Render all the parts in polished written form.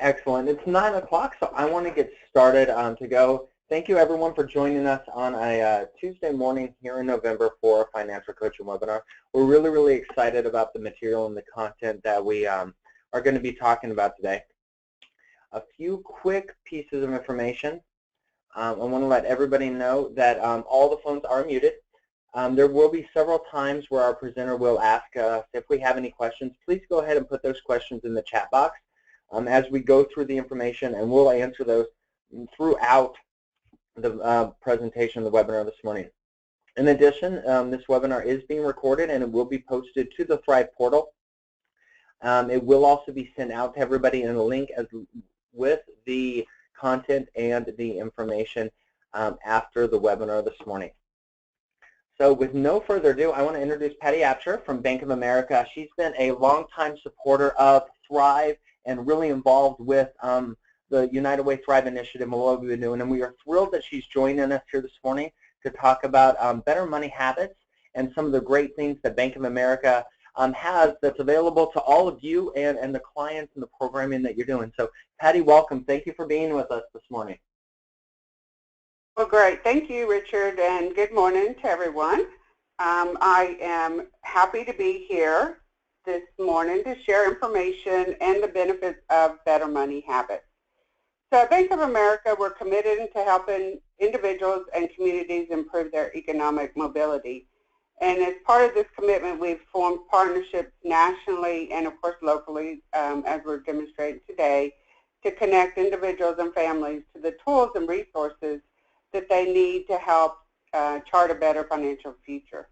Excellent. It's 9 o'clock, so I want to get started to go. Thank you, everyone, for joining us on a Tuesday morning here in November for a financial coaching webinar. We're really, really excited about the material and the content that we are going to be talking about today. A few quick pieces of information. I want to let everybody know that all the phones are muted. There will be several times where our presenter will ask us if we have any questions. Please go ahead and put those questions in the chat box as we go through the information, and we'll answer those throughout the presentation of the webinar this morning. In addition, this webinar is being recorded and it will be posted to the Thrive portal. It will also be sent out to everybody in a link with the content and the information after the webinar this morning. So with no further ado, I want to introduce Patty Apsher from Bank of America. She's been a longtime supporter of Thrive and really involved with the United Way Thrive initiative and what we've been doing. And we are thrilled that she's joining us here this morning to talk about better money habits and some of the great things that Bank of America has that's available to all of you and the clients and the programming that you're doing. So Patty, welcome. Thank you for being with us this morning. Well, great. Thank you, Richard, and good morning to everyone. I am happy to be here this morning to share information and the benefits of better money habits. So at Bank of America, we're committed to helping individuals and communities improve their economic mobility. And as part of this commitment, we've formed partnerships nationally and, of course, locally, as we're demonstrating today, to connect individuals and families to the tools and resources that they need to help chart a better financial future.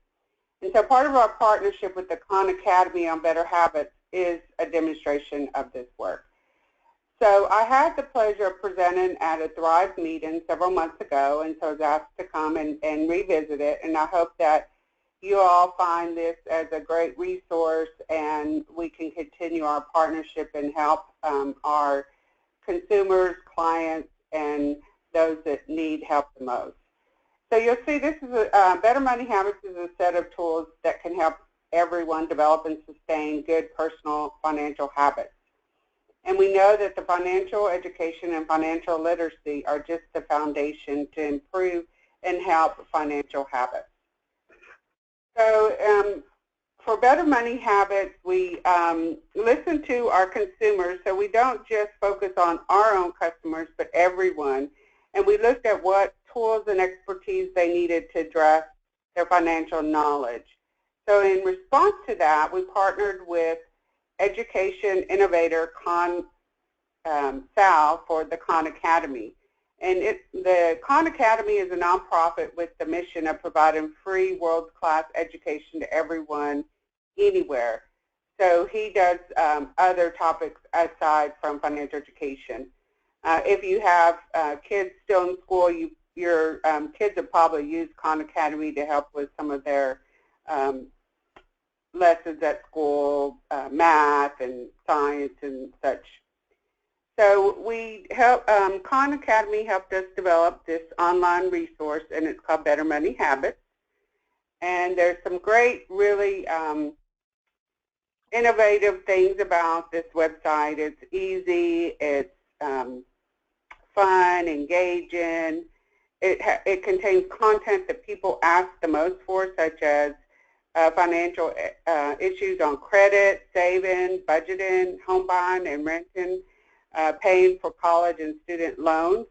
And so part of our partnership with the Khan Academy on Better Habits is a demonstration of this work. So I had the pleasure of presenting at a Thrive meeting several months ago, and so I was asked to come and revisit it, and I hope that you all find this as a great resource and we can continue our partnership and help our consumers, clients, and those that need help the most. So you'll see this is Better Money Habits is a set of tools that can help everyone develop and sustain good personal financial habits. And we know that the financial education and financial literacy are just the foundation to improve and help financial habits. So for Better Money Habits, we listen to our consumers, so we don't just focus on our own customers, but everyone. And we looked at what tools and expertise they needed to address their financial knowledge. So in response to that, we partnered with education innovator Sal for the Khan Academy. And the Khan Academy is a nonprofit with the mission of providing free world-class education to everyone, anywhere. So he does other topics aside from financial education. If you have kids still in school, your kids have probably used Khan Academy to help with some of their lessons at school, math and science and such. So we help, Khan Academy helped us develop this online resource, and it's called Better Money Habits. And there's some great, really innovative things about this website. It's easy, it's fun, engaging. It contains content that people ask the most for, such as financial issues on credit, saving, budgeting, home buying and renting, paying for college and student loans.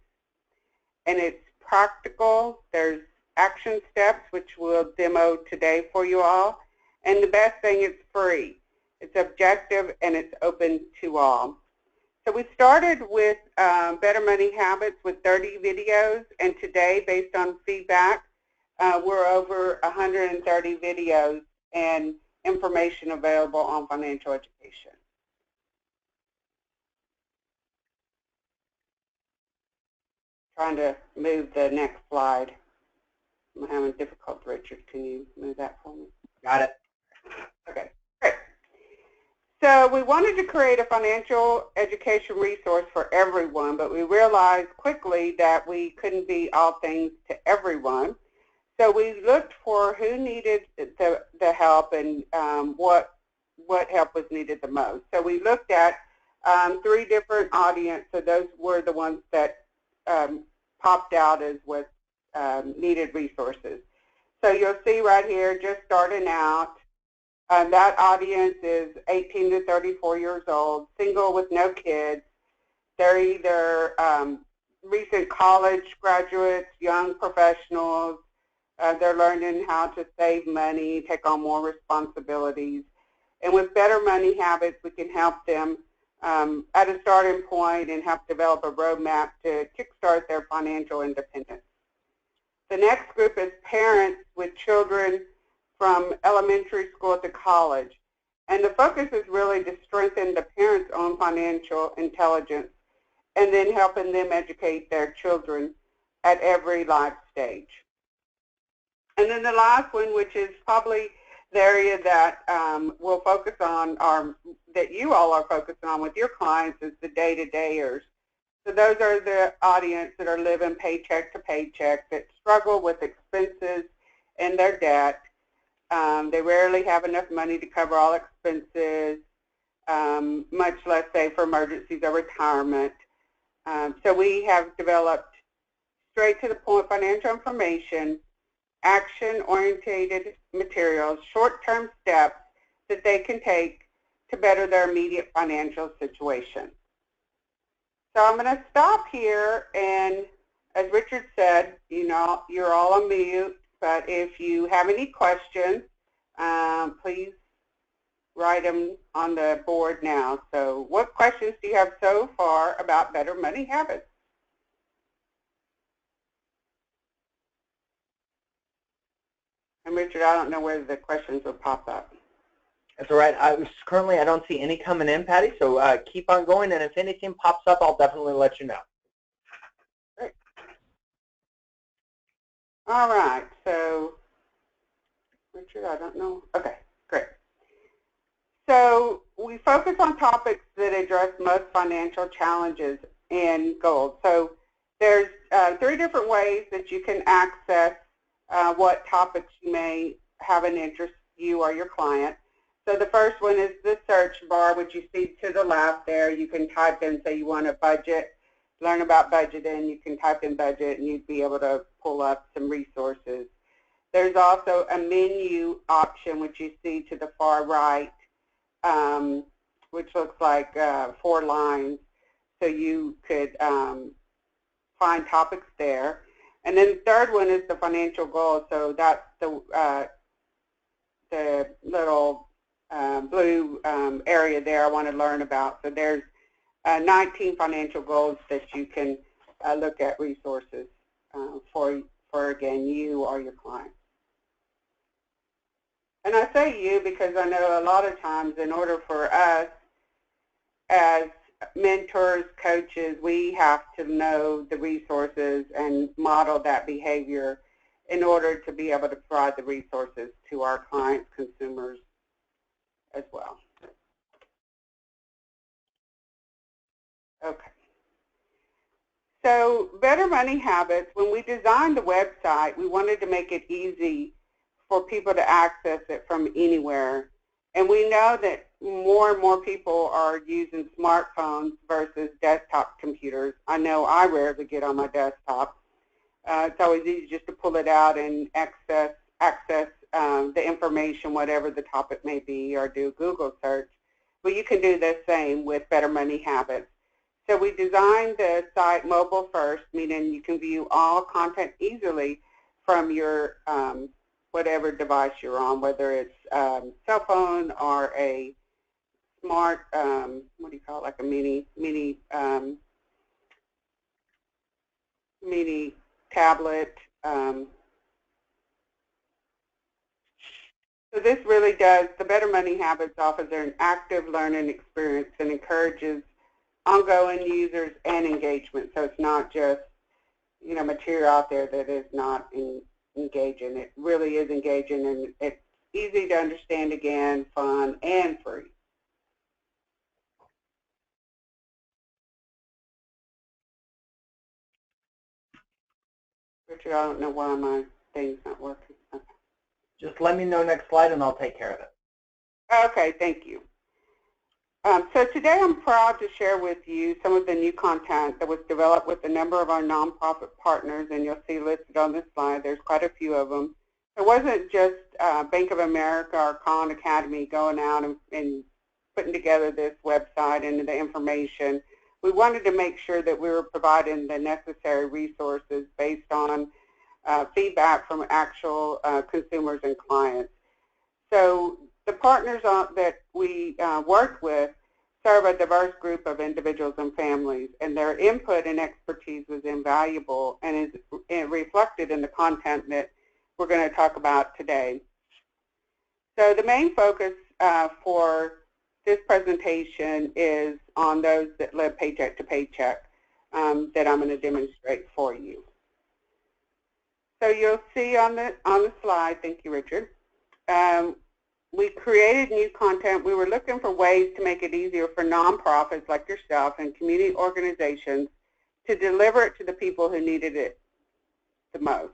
And it's practical. There's action steps, which we'll demo today for you all. And the best thing, it's free. It's objective and it's open to all. So we started with Better Money Habits with 30 videos, and today, based on feedback, we're over 130 videos and information available on financial education. Trying to move the next slide. I'm having difficulty. Richard, can you move that for me? Got it. Okay, great. So we wanted to create a financial education resource for everyone, but we realized quickly that we couldn't be all things to everyone. So we looked for who needed the help and what help was needed the most. So we looked at 3 different audiences. So those were the ones that popped out as what needed resources. So you'll see right here, just starting out, that audience is 18 to 34 years old, single with no kids. They're either recent college graduates, young professionals. They're learning how to save money, take on more responsibilities. And with Better Money Habits, we can help them at a starting point and help develop a roadmap to kickstart their financial independence. The next group is parents with children from elementary school to college. And the focus is really to strengthen the parents' own financial intelligence and then helping them educate their children at every life stage. And then the last one, which is probably the area that we'll focus on, that you all are focusing on with your clients, is the day-to-dayers. So those are the audience that are living paycheck to paycheck, that struggle with expenses and their debt. They rarely have enough money to cover all expenses, much less, say, for emergencies or retirement. So we have developed straight-to-the-point financial information, action-oriented materials, short-term steps that they can take to better their immediate financial situation. So I'm going to stop here, and as Richard said, you know, you're all on mute, but if you have any questions, please write them on the board now. So what questions do you have so far about Better Money Habits? And Richard, I don't know whether the questions will pop up. That's all right. Currently, I don't see any coming in, Patty, so keep on going, and if anything pops up, I'll definitely let you know. Great. All right, so Richard, I don't know. Okay, great. So we focus on topics that address most financial challenges and goals. So there's 3 different ways that you can access what topics you may have an interest, you or your client. So the first one is the search bar, which you see to the left there. You can type in, say you want a budget, learn about budgeting. You can type in budget, and you'd be able to pull up some resources. There's also a menu option, which you see to the far right, which looks like 4 lines. So you could find topics there. And then the third one is the financial goals. So that's the little blue area there I want to learn about. So there's 19 financial goals that you can look at resources for, again, you or your client. And I say you because I know a lot of times in order for us as mentors, coaches, we have to know the resources and model that behavior in order to be able to provide the resources to our clients, consumers as well. Okay. So Better Money Habits, when we designed the website, we wanted to make it easy for people to access it from anywhere. And we know that more and more people are using smartphones versus desktop computers. I know I rarely get on my desktop. It's always easy just to pull it out and access the information, whatever the topic may be, or do a Google search. But you can do the same with Better Money Habits. So we designed the site mobile first, meaning you can view all content easily from your whatever device you're on, whether it's cell phone or a smart, what do you call it, like a mini tablet. So this really does, the Better Money Habits offers an active learning experience and encourages ongoing users and engagement. So it's not just, you know, material out there that is not engaging. It really is engaging, and it's easy to understand, again, fun, and free. Richard, I don't know why my thing's not working. Okay. Just let me know next slide, and I'll take care of it. Okay, thank you. So today I'm proud to share with you some of the new content that was developed with a number of our nonprofit partners, and you'll see listed on this slide. There's quite a few of them. It wasn't just Bank of America or Khan Academy going out and putting together this website and the information. We wanted to make sure that we were providing the necessary resources based on feedback from actual consumers and clients. So the partners that we worked with serve a diverse group of individuals and families, and their input and expertise was invaluable and is reflected in the content that we're going to talk about today. So the main focus for this presentation is on those that live paycheck to paycheck that I'm going to demonstrate for you. So you'll see on the slide, thank you, Richard, we created new content. We were looking for ways to make it easier for nonprofits like yourself and community organizations to deliver it to the people who needed it the most.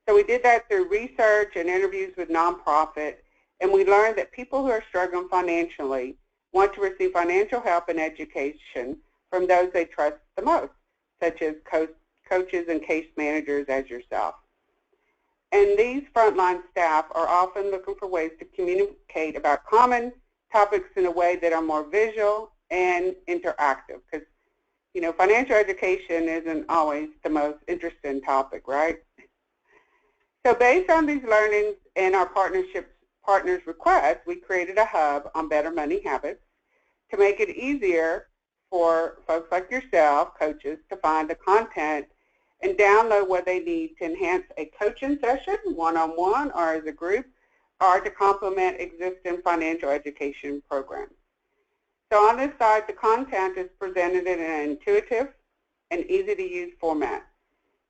So we did that through research and interviews with nonprofits, and we learned that people who are struggling financially want to receive financial help and education from those they trust the most, such as coaches and case managers as yourself. And these frontline staff are often looking for ways to communicate about common topics in a way that are more visual and interactive, because, you know, financial education isn't always the most interesting topic, right? So based on these learnings and our partners' requests, we created a hub on better money habits to make it easier for folks like yourself, coaches, to find the content and download what they need to enhance a coaching session, one-on-one or as a group, or to complement existing financial education programs. So on this side, the content is presented in an intuitive and easy-to-use format.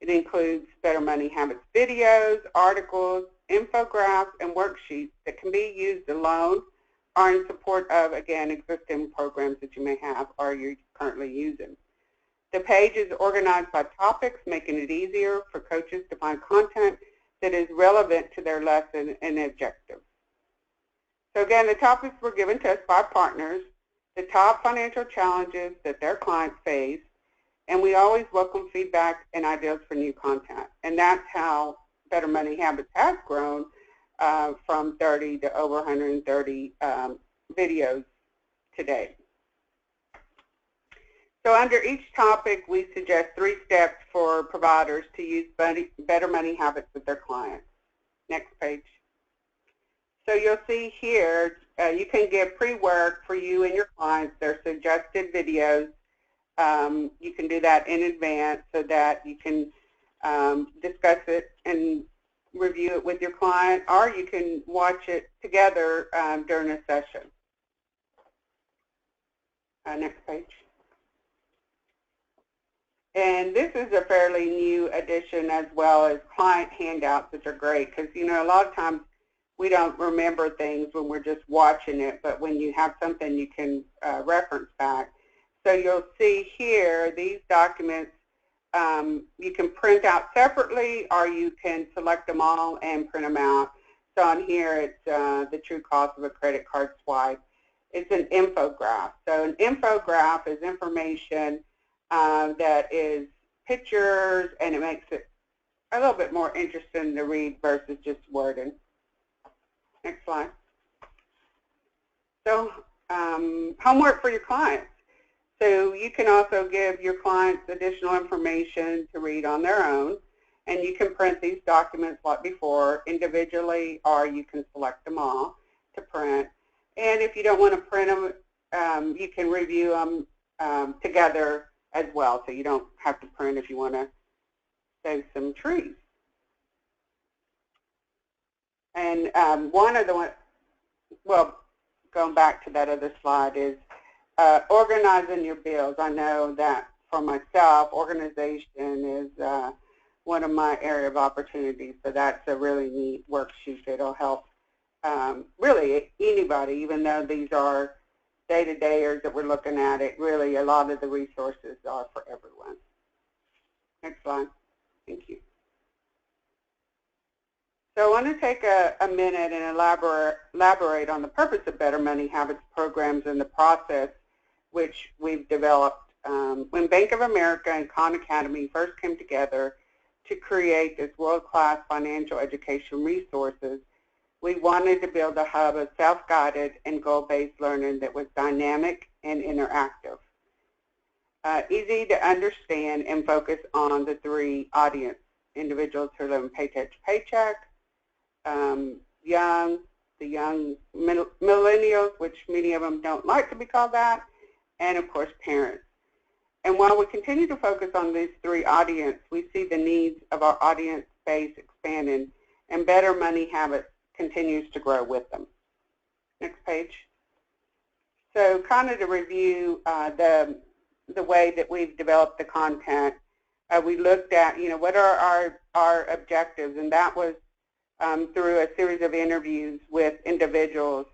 It includes Better Money Habits videos, articles, infographics, and worksheets that can be used alone or in support of, again, existing programs that you may have or you're currently using. The page is organized by topics, making it easier for coaches to find content that is relevant to their lesson and objectives. So again, the topics were given to us by partners, the top financial challenges that their clients face, and we always welcome feedback and ideas for new content. And that's how Better Money Habits has grown from 30 to over 130 videos today. So under each topic, we suggest 3 steps for providers to use Better Money Habits with their clients. Next page. So you'll see here, you can get pre-work for you and your clients. They're suggested videos. You can do that in advance so that you can discuss it and review it with your client, or you can watch it together during a session. Next page. And this is a fairly new addition, as well as client handouts, which are great because, you know, a lot of times we don't remember things when we're just watching it, but when you have something you can reference back. So you'll see here these documents you can print out separately, or you can select them all and print them out. So on here it's the true cost of a credit card swipe. It's an infograph. So an infograph is information that is pictures, and it makes it a little bit more interesting to read versus just wording. Next slide. So homework for your clients. So you can also give your clients additional information to read on their own, and you can print these documents like before individually, or you can select them all to print. And if you don't want to print them, you can review them together as well, so you don't have to print if you want to save some trees. And one of the, well, going back to that other slide, is organizing your bills. I know that for myself, organization is one of my area of opportunities, so that's a really neat worksheet that'll help really anybody, even though these are day-to-dayers that we're looking at. It really, a lot of the resources are for everyone. Next slide. Thank you. So I want to take a minute and elaborate on the purpose of Better Money Habits programs and the process which we've developed. When Bank of America and Khan Academy first came together to create this world-class financial education resources, we wanted to build a hub of self-guided and goal-based learning that was dynamic and interactive, easy to understand and focus on the three audience: individuals who live paycheck to paycheck, the young millennials, which many of them don't like to be called that, and of course parents. And while we continue to focus on these three audiences, we see the needs of our audience base expanding, and Better Money Habits continues to grow with them. Next page. So kind of to review the way that we've developed the content, we looked at, what are our objectives, and that was through a series of interviews with individuals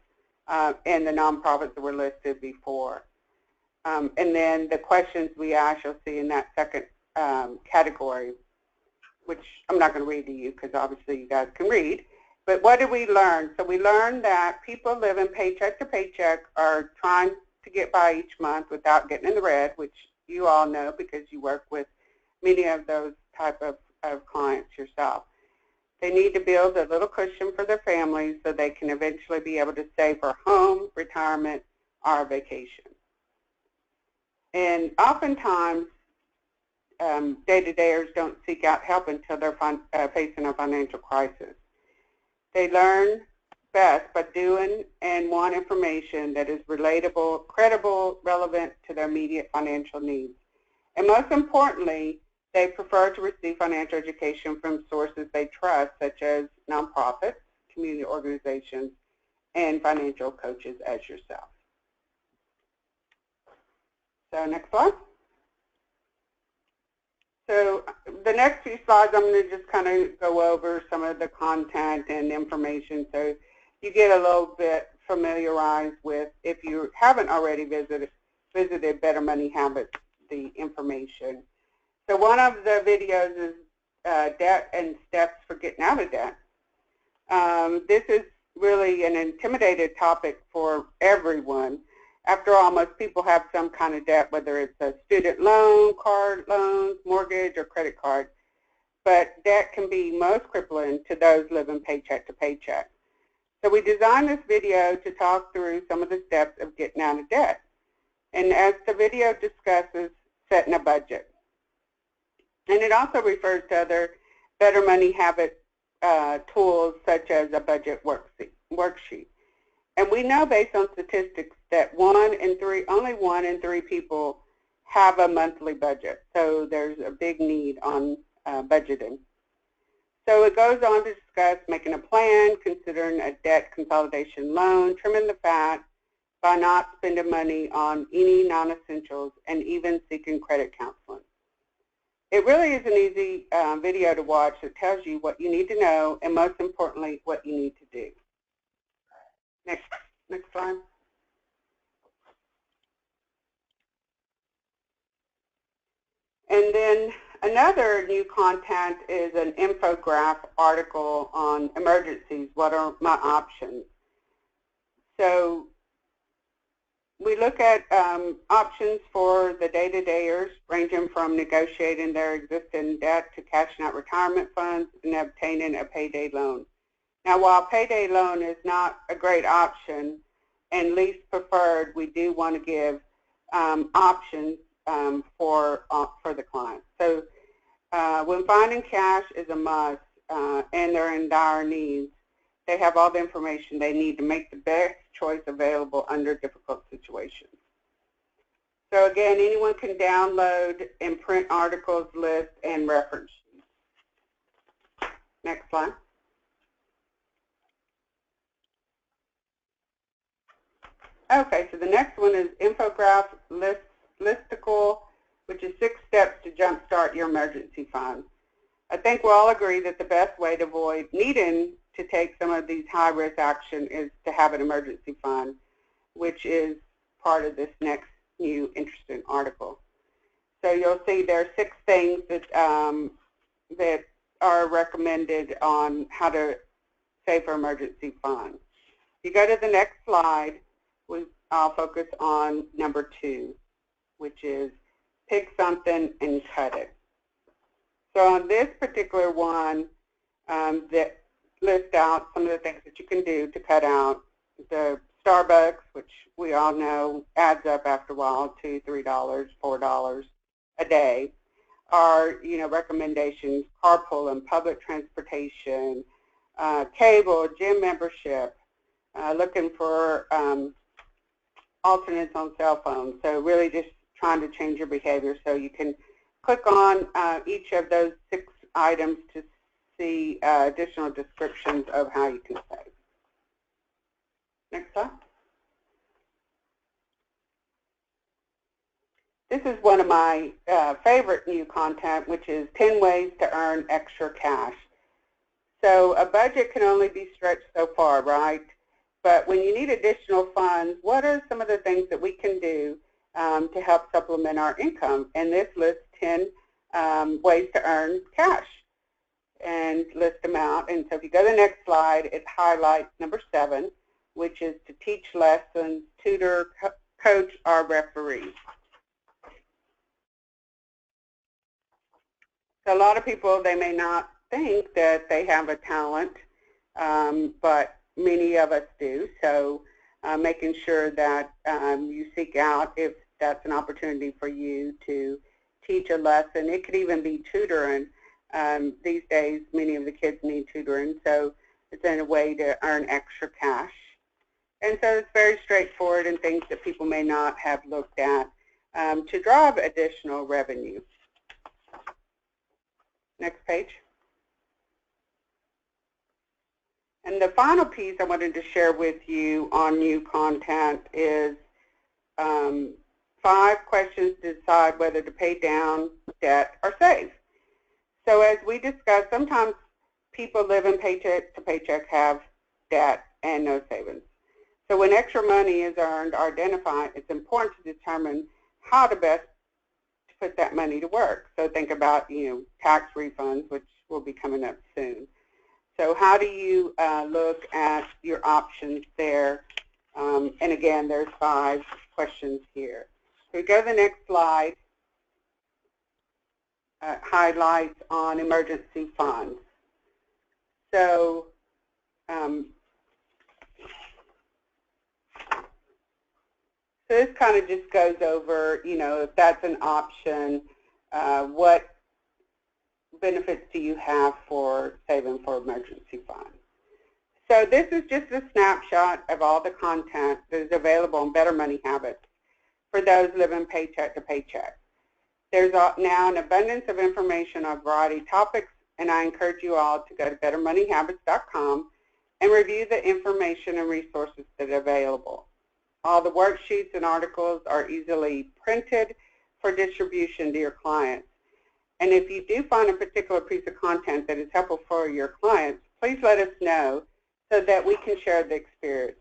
and the nonprofits that were listed before. And then the questions we asked, you'll see in that second category, which I'm not going to read to you because obviously you guys can read. But what did we learn? So we learned that people living paycheck to paycheck are trying to get by each month without getting in the red, which you all know because you work with many of those type of clients yourself. They need to build a little cushion for their families so they can eventually be able to save for home, retirement, or a vacation. And oftentimes, day-to-dayers don't seek out help until they're facing a financial crisis. They learn best by doing and want information that is relatable, credible, relevant to their immediate financial needs. And most importantly, they prefer to receive financial education from sources they trust, such as nonprofits, community organizations, and financial coaches as yourself. So next slide. So the next few slides, I'm going to just kind of go over some of the content and information so you get a little bit familiarized with, if you haven't already visited Better Money Habits, the information. So one of the videos is debt and steps for getting out of debt. This is really an intimidating topic for everyone. After all, most people have some kind of debt, whether it's a student loan, car loans, mortgage, or credit card. But debt can be most crippling to those living paycheck to paycheck. So we designed this video to talk through some of the steps of getting out of debt. And as the video discusses, setting a budget. And it also refers to other Better Money Habit tools such as a budget worksheet. And we know based on statistics that only one in three people have a monthly budget. So there's a big need on budgeting. So it goes on to discuss making a plan, considering a debt consolidation loan, trimming the fat by not spending money on any non-essentials, and even seeking credit counseling. It really is an easy video to watch that tells you what you need to know and, most importantly, what you need to do. Next slide. And then another new content is an infographic article on emergencies. What are my options? So we look at options for the day-to-dayers, ranging from negotiating their existing debt to cashing out retirement funds and obtaining a payday loan. Now, while payday loan is not a great option and least preferred, we do want to give options for the client. So when finding cash is a must and they're in dire needs, they have all the information they need to make the best choice available under difficult situations. So again, anyone can download and print articles, lists, and reference sheets. Next slide. Okay, so the next one is infograph listicle, which is 6 steps to jumpstart your emergency fund. I think we'll all agree that the best way to avoid needing to take some of these high-risk action is to have an emergency fund, which is part of this next new interesting article. So you'll see there are 6 things that that are recommended on how to Save for Emergency Fund. If you go to the next slide, I'll focus on number 2, which is pick something and cut it. So on this particular one, that lists out some of the things that you can do to cut out the Starbucks, which we all know adds up after a while to $3, $4 a day. Our, recommendations: carpool and public transportation, cable, gym membership, looking for alternates on cell phones. So really just trying to change your behavior. So you can click on each of those 6 items to see additional descriptions of how you can save. Next slide. This is one of my favorite new content, which is 10 ways to earn extra cash. So a budget can only be stretched so far, right? But when you need additional funds, what are some of the things that we can do to help supplement our income? And this lists 10 ways to earn cash and list them out. And so if you go to the next slide, it highlights number 7, which is to teach lessons, tutor, coach, or referee. So a lot of people, they may not think that they have a talent, but many of us do. So making sure that you seek out if that's an opportunity for you to teach a lesson. It could even be tutoring. These days, many of the kids need tutoring, so it's in a way to earn extra cash. And so it's very straightforward and things that people may not have looked at to drive additional revenue. Next page. And the final piece I wanted to share with you on new content is 5 questions to decide whether to pay down debt or save. So as we discussed, sometimes people live in paycheck to paycheck, have debt and no savings. So when extra money is earned or identified, it's important to determine how to best put that money to work. So think about, tax refunds, which will be coming up soon. So how do you look at your options there? And again, there's 5 questions here. So we go to the next slide. Highlights on emergency funds. So so this kind of just goes over, if that's an option, what benefits do you have for saving for emergency funds? So this is just a snapshot of all the content that is available in Better Money Habits for those living paycheck to paycheck. There's now an abundance of information on a variety of topics, and I encourage you all to go to bettermoneyhabits.com and review the information and resources that are available. All the worksheets and articles are easily printed for distribution to your clients. And if you do find a particular piece of content that is helpful for your clients, please let us know so that we can share the experience.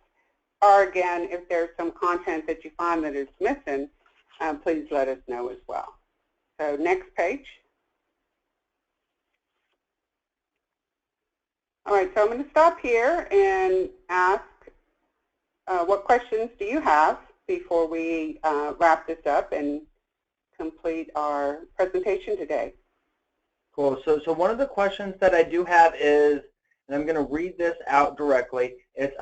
Or again, if there's some content that you find that is missing, please let us know as well. So next page. All right, so I'm going to stop here and ask what questions do you have before we wrap this up and complete our presentation today. Cool. So one of the questions that I do have is, and I'm going to read this out directly, it's,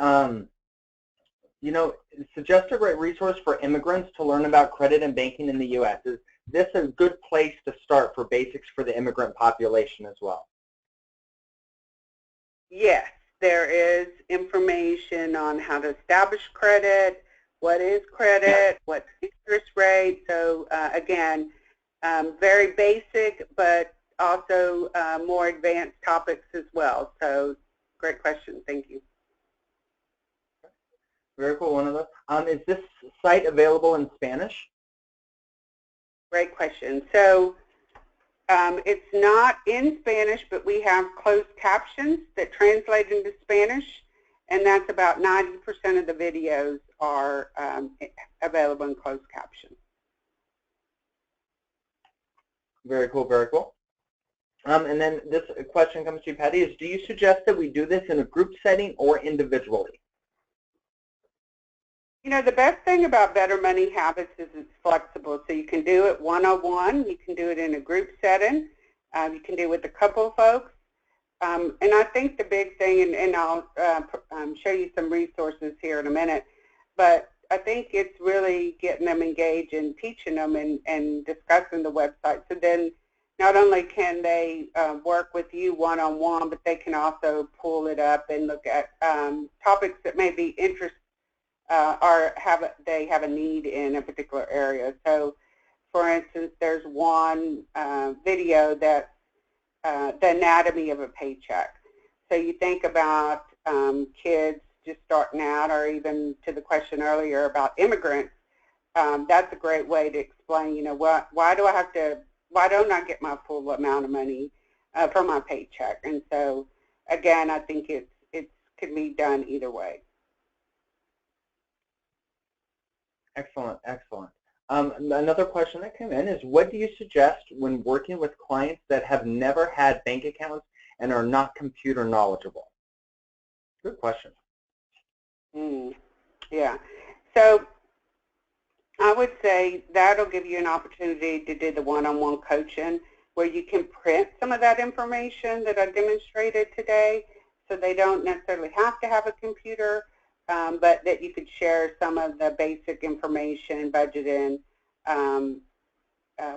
suggest a great resource for immigrants to learn about credit and banking in the U.S. Is this a good place to start for basics for the immigrant population as well? Yes, there is information on how to establish credit, what is credit, what's interest rate. So again, very basic, but also more advanced topics as well. So great question. Thank you. Very cool. One of those. Is this site available in Spanish? Great question. So it's not in Spanish, but we have closed captions that translate into Spanish, and that's about 90% of the videos are available in closed caption. Very cool, very cool. And then this question comes to you, Patty, is do you suggest that we do this in a group setting or individually? You know, the best thing about Better Money Habits is it's flexible. So you can do it one-on-one, you can do it in a group setting, you can do it with a couple of folks. And I think the big thing, and I'll show you some resources here in a minute, but I think it's really getting them engaged and teaching them and discussing the website. So then not only can they work with you one-on-one, but they can also pull it up and look at topics that may be interesting or they have a need in a particular area. So, for instance, there's one video that's the anatomy of a paycheck. So you think about kids just starting out, or even to the question earlier about immigrants. That's a great way to explain, you know, why don't I get my full amount of money from my paycheck? And so, again, I think it can be done either way. Excellent, excellent. Another question that came in is, what do you suggest when working with clients that have never had bank accounts and are not computer knowledgeable? Good question. Yeah. So I would say that'll give you an opportunity to do the one-on-one coaching where you can print some of that information that I demonstrated today, so they don't necessarily have to have a computer, but that you could share some of the basic information, budgeting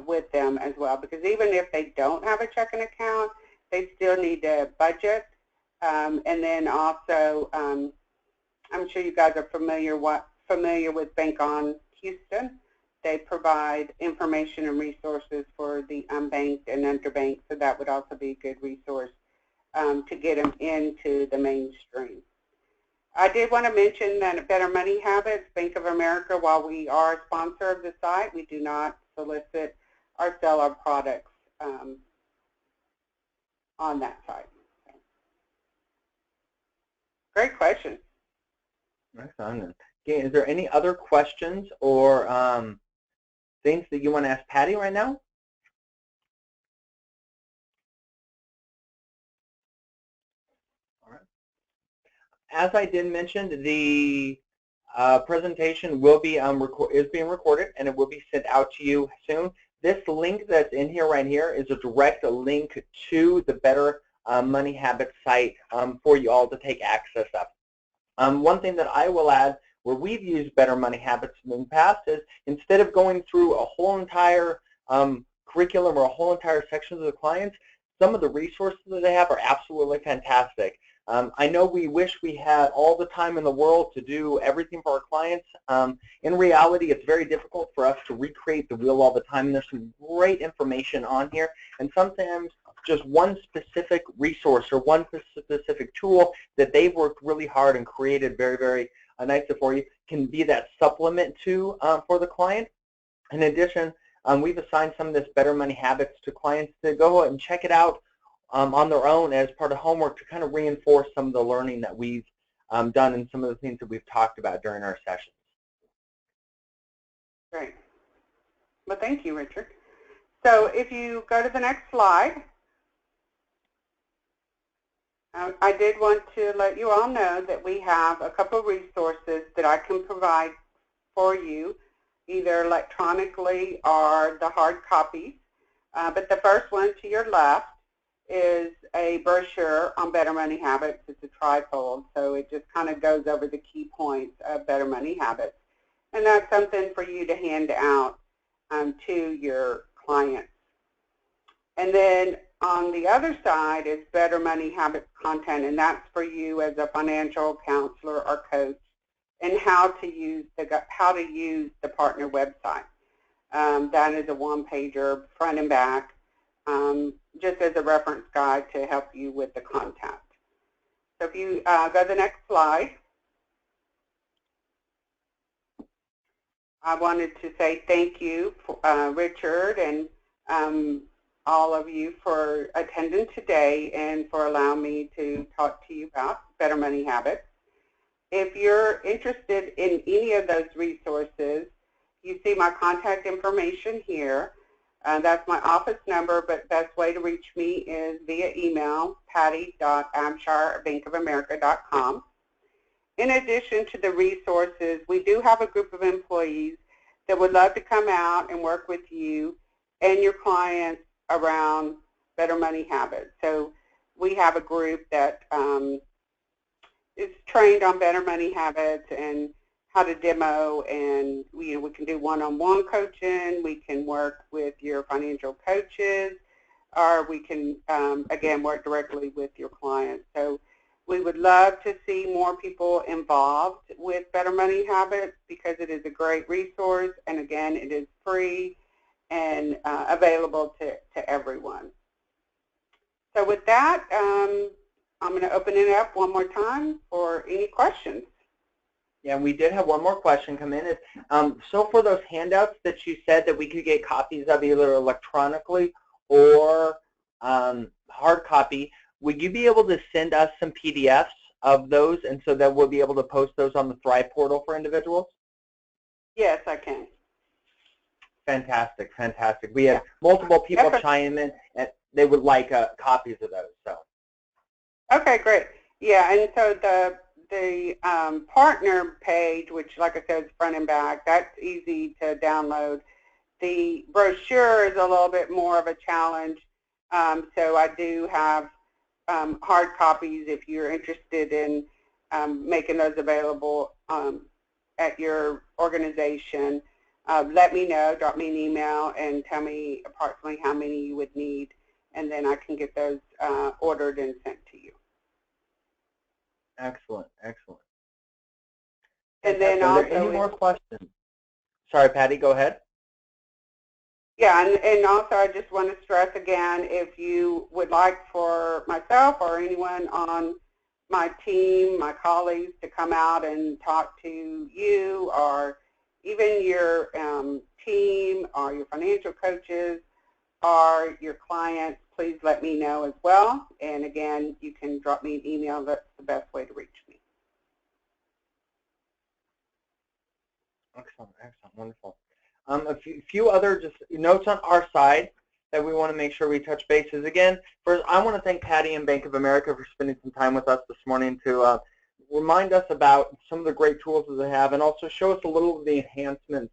with them as well. Because even if they don't have a checking account, they still need to budget. And then also, I'm sure you guys are familiar with Bank On Houston. They provide information and resources for the unbanked and underbanked, so that would also be a good resource to get them into the mainstream. I did want to mention that at Better Money Habits, Bank of America, while we are a sponsor of the site, we do not solicit or sell our products on that site. Great question. Excellent. Okay, is there any other questions or things that you want to ask Patty right now? All right. As I did mention, the presentation will be is being recorded, and it will be sent out to you soon. This link that's in here right here is a direct link to the Better Money Habits site for you all to take access of. One thing that I will add, where we've used Better Money Habits in the past, is instead of going through a whole entire curriculum or a whole entire section of the clients, some of the resources that they have are absolutely fantastic. I know we wish we had all the time in the world to do everything for our clients. In reality, it's very difficult for us to recreate the wheel all the time. And there's some great information on here, and sometimes just one specific resource or one specific tool that they've worked really hard and created very, very nicely for you can be that supplement to for the client. In addition, we've assigned some of this Better Money Habits to clients to go and check it out on their own as part of homework to kind of reinforce some of the learning that we've done and some of the things that we've talked about during our sessions. Great. Well, thank you, Richard. So if you go to the next slide, I did want to let you all know that we have a couple of resources that I can provide for you, either electronically or the hard copies. But the first one to your left is a brochure on Better Money Habits. It's a trifold, so it just kind of goes over the key points of Better Money Habits. And that's something for you to hand out to your clients. And then on the other side is Better Money Habits content, and that's for you as a financial counselor or coach, and how to use the partner website. That is a one-pager, front and back, just as a reference guide to help you with the contact. So if you go to the next slide, I wanted to say thank you, Richard, and all of you for attending today and for allowing me to talk to you about Better Money Habits. If you're interested in any of those resources, you see my contact information here. That's my office number, but best way to reach me is via email, patty.abshire@bankofamerica.com. In addition to the resources, we do have a group of employees that would love to come out and work with you and your clients around better money habits. So we have a group that is trained on better money habits and how to demo, and we can do one-on-one coaching. We can work with your financial coaches, or we can, again, work directly with your clients. So we would love to see more people involved with Better Money Habits because it is a great resource, and again, it is free and available to everyone. So with that, I'm going to open it up one more time for any questions. Yeah, we did have one more question come in. So for those handouts that you said that we could get copies of either electronically or hard copy, would you be able to send us some PDFs of those, and so that we'll be able to post those on the Thrive portal for individuals? Yes, I can. Fantastic, fantastic. We have multiple people chime in, and they would like copies of those. So. Okay, great. Yeah, and so the partner page, which like I said is front and back, that's easy to download. The brochure is a little bit more of a challenge, so I do have hard copies if you're interested in making those available at your organization. Let me know, drop me an email, and tell me approximately how many you would need, and then I can get those ordered and sent to you. Excellent, excellent. And then are also, there any more questions? Sorry, Patty, go ahead. Yeah, and also I just want to stress again, if you would like for myself or anyone on my team, my colleagues, to come out and talk to you, or even your team or your financial coaches or your clients, please let me know as well. And again, you can drop me an email. That's the best way to reach me. Excellent, excellent, wonderful. A few other just notes on our side that we want to make sure we touch bases. Again, first, I want to thank Patty and Bank of America for spending some time with us this morning to remind us about some of the great tools that they have, and also show us a little of the enhancements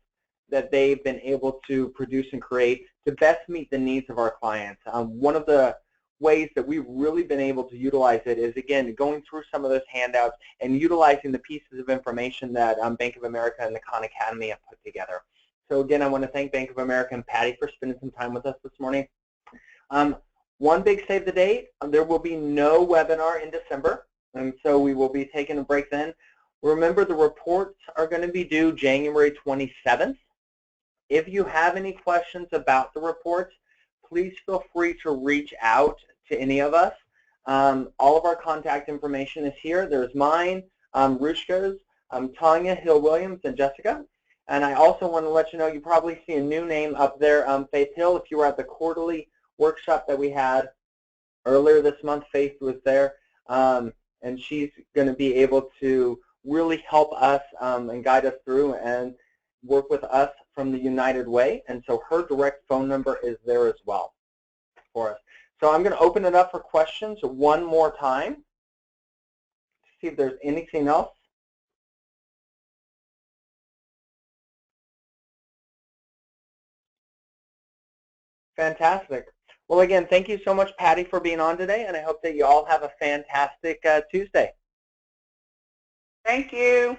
that they've been able to produce and create to best meet the needs of our clients. One of the ways that we've really been able to utilize it is, again, going through some of those handouts and utilizing the pieces of information that Bank of America and the Khan Academy have put together. So again, I want to thank Bank of America and Patty for spending some time with us this morning. One big save the date, there will be no webinar in December, and so we will be taking a break then. Remember, the reports are going to be due January 27th. If you have any questions about the reports, please feel free to reach out to any of us. All of our contact information is here. There's mine, Rushka's, Tanya Hill-Williams, and Jessica. And I also want to let you know, you probably see a new name up there, Faith Hill. If you were at the quarterly workshop that we had earlier this month, Faith was there, and she's going to be able to really help us and guide us through and work with us from the United Way. And so her direct phone number is there as well for us. So I'm going to open it up for questions one more time to see if there's anything else. Fantastic. Well, again, thank you so much, Patty, for being on today, and I hope that you all have a fantastic Tuesday. Thank you.